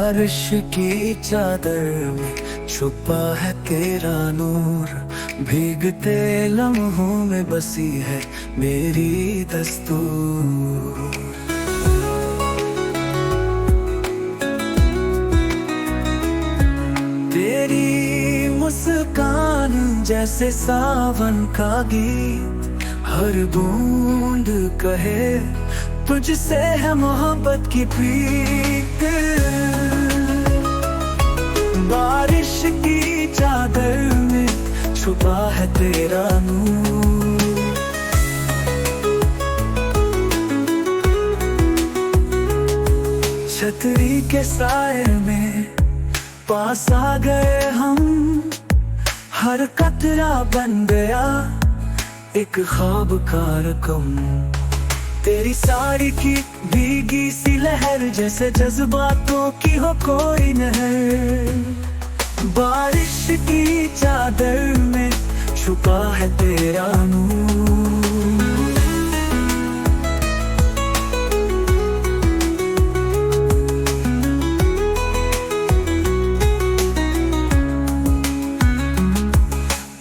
बारिश की चादर में छुपा है तेरा नूर, भीगते लम्हों में बसी है मेरी दस्तूर। तेरी मुस्कान जैसे सावन का गीत, हर बूंद कहे तुझसे है मोहब्बत की प्रीत। बारिश की चादर में छुपा है तेरा नूर। छतरी के साए में पास आ गए हम, हर कतरा बन गया एक ख्वाब का रकम। तेरी साड़ी की भीगी सी लहर जैसे जज्बातों की हो कोई नहर। बारिश की चादर में छुपा है तेरा नूर।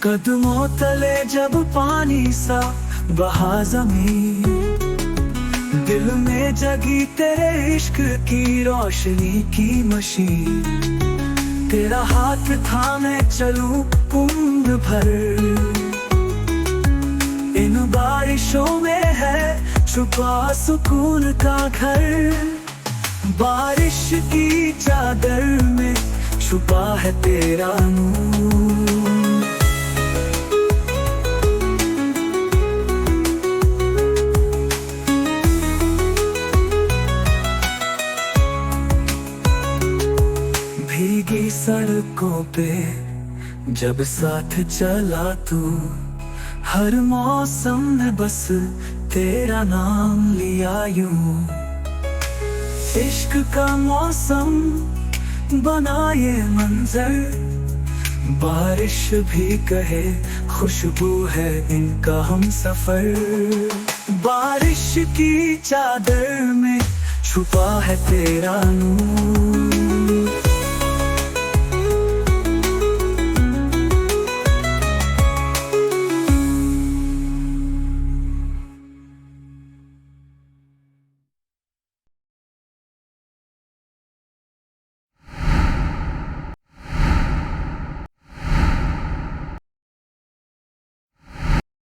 कदमों तले जब पानी सा बहा ज़मीन, दिल में जगी तेरे इश्क की रोशनी की मशीन। तेरा हाथ थामे चलूं उम्र भर, इन बारिशों में है छुपा सुकून का घर। बारिश की चादर में छुपा है तेरा नूर। भीगी सड़कों पे जब साथ चला तू, हर मौसम में बस तेरा नाम लिया यूं। इश्क का मौसम बना ये मंजर, बारिश भी कहे खुशबू है इनका हम सफर। बारिश की चादर में छुपा है तेरा नूर।